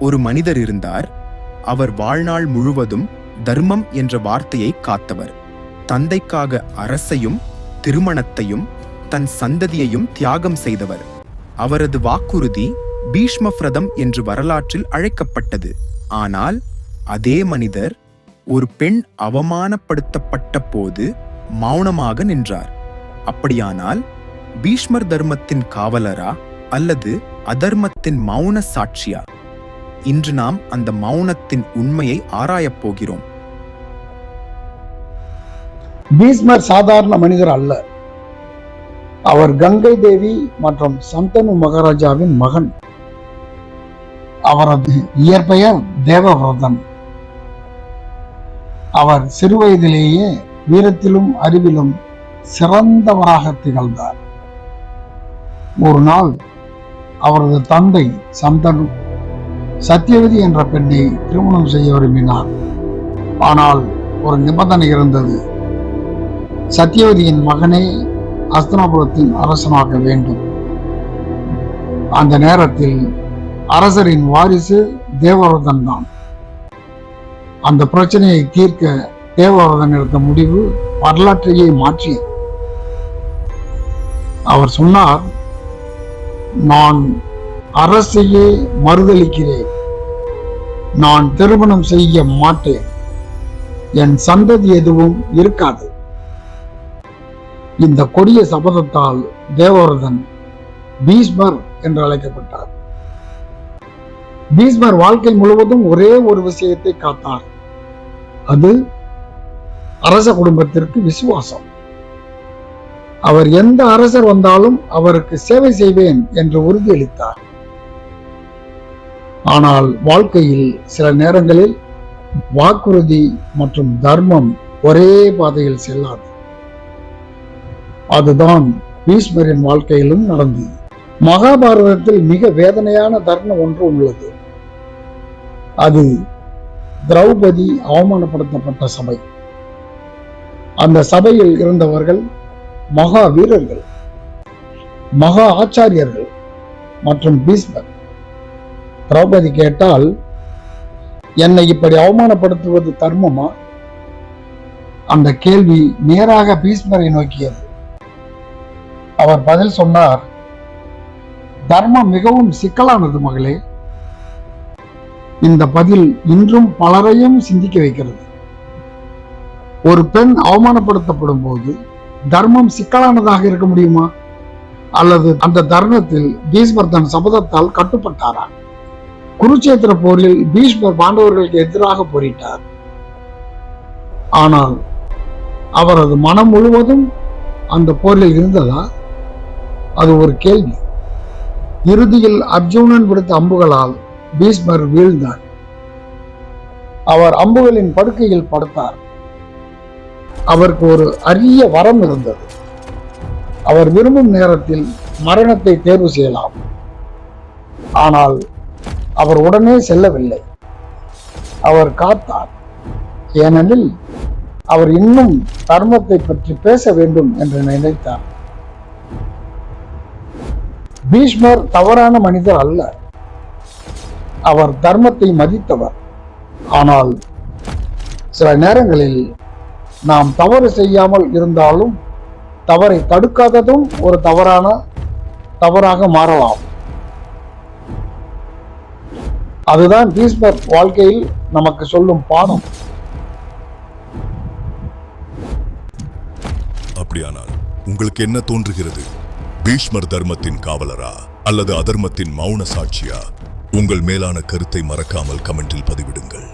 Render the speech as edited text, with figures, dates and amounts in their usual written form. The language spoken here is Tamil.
ஒரு மனிதர் இருந்தார். அவர் வாழ்நாள் முழுவதும் தர்மம் என்ற வார்த்தையை காத்தவர். தந்தைக்காக அரசையும் திருமணத்தையும் தன் சந்ததியையும் தியாகம் செய்தவர். அவரது வாக்குறுதி பீஷ்மபிரதம் என்று வரலாற்றில் அழைக்கப்பட்டது. ஆனால் அதே மனிதர் ஒரு பெண் அவமானப்படுத்தப்பட்ட போது மௌனமாக நின்றார். அப்படியானால் பீஷ்மர் தர்மத்தின் காவலரா அல்லது அதர்மத்தின் மௌன சாட்சியா? இன்று நாம் அந்த மௌனத்தின் உண்மையை ஆராயப் போகிறோம். பீஷ்மர் சாதாரண மனிதர் அல்ல. அவர் கங்கை தேவி மற்றும் சந்தனு மகாராஜாவின் மகன். அவரது இயற்பெயர் தேவவிரதன். அவர் சிறுவயதிலேயே வீரத்திலும் அறிவிலும் சிறந்தவராக திகழ்ந்தார். ஒரு நாள் அவரது தந்தை சந்தனு சத்தியவதி என்ற பெண்ணை திருமணம் செய்ய விரும்பினார். ஆனால் ஒரு நிபந்தனை இருந்தது. சத்தியவதியின் மகனே அஸ்தினாபுரத்தின் அரசனாக வேண்டும். அந்த நேரத்தில் அரசரின் வாரிசு தேவவிரதன் தான். அந்த பிரச்சனையை தீர்க்க தேவவிரதன் எடுத்த முடிவு வரலாற்றையே மாற்றியது. அவர் சொன்னார், நான் அரசையே மறுதளிக்கிறேன். நான் திருமணம் செய்ய மாட்டேன். என் சந்ததி எதுவும் இருக்காது. இந்த கொடிய சபதத்தால் தேவவிரதன் பீஷ்மர் என்று அழைக்கப்பட்டார். பீஷ்மர் வாழ்க்கை முழுவதும் ஒரே ஒரு விஷயத்தை காத்தார். அது அரச குடும்பத்திற்கு விசுவாசம். அவர் எந்த அரசர் வந்தாலும் அவருக்கு சேவை செய்வேன் என்று உறுதியளித்தார். ஆனால் வாழ்க்கையில் சில நேரங்களில் வாக்குறுதி மற்றும் தர்மம் ஒரே பாதையில் செல்லாது. அதுதான் பீஷ்மரின் வாழ்க்கையிலும் நடந்தது. மகாபாரதத்தில் மிக வேதனையான தருணம் ஒன்று உள்ளது. அது திரௌபதி அவமானப்படுத்தப்பட்ட சபை. அந்த சபையில் இருந்தவர்கள் மகா வீரர்கள், மகா ஆச்சாரியர்கள் மற்றும் பீஷ்மர். திரௌபதி கேட்டால், என்னை இப்படி அவமானப்படுத்துவது தர்மமா? அந்த கேள்வி நேராக பீஷ்மரை நோக்கியது. அவர் பதில் சொன்னார், தர்மம் மிகவும் சிக்கலானது மகளே. இந்த பதில் இன்றும் பலரையும் சிந்திக்க வைக்கிறது. ஒரு பெண் அவமானப்படுத்தப்படும் போது தர்மம் சிக்கலானதாக இருக்க முடியுமா? அல்லது அந்த தருணத்தில் பீஷ்மர் தன் சபதத்தால் கட்டுப்பட்டாரா? குருச்சேத்திர போரில் பீஷ்மர் பாண்டவர்களுக்கு எதிராக போரிட்டார். ஆனால் அவரது மனம் முழுவதும் அந்த போரில் இருந்ததா? அது ஒரு கேள்வி. இறுதியில் அர்ஜுனன் விடுத்த அம்புகளால் பீஷ்மர் வீழ்ந்தார். அவர் அம்புகளின் படுக்கையில் படுத்தார். அவருக்கு ஒரு அரிய வரம் இருந்தது. அவர் விரும்பும் நேரத்தில் மரணத்தை தேர்வு செய்யலாம். ஆனால் அவர் உடனே செல்லவில்லை. அவர் காத்தார். ஏனெனில் அவர் இன்னும் தர்மத்தை பற்றி பேச வேண்டும் என்று நினைத்தார். பீஷ்மர் தவறான மனிதர் அல்ல. அவர் தர்மத்தை மதித்தவர். ஆனால் சில நேரங்களில் நாம் தவறு செய்யாமல் இருந்தாலும் தவறை தடுக்காததும் ஒரு தவறாக மாறலாம். அதுதான் பீஷ்மர் வாழ்க்கையில் நமக்கு சொல்லும் பாடம். அப்படியானால் உங்களுக்கு என்ன தோன்றுகிறது? பீஷ்மர் தர்மத்தின் காவலரா அல்லது அதர்மத்தின் மௌன சாட்சியா? உங்கள் மேலான கருத்தை மறக்காமல் கமெண்டில் பதிவிடுங்கள்.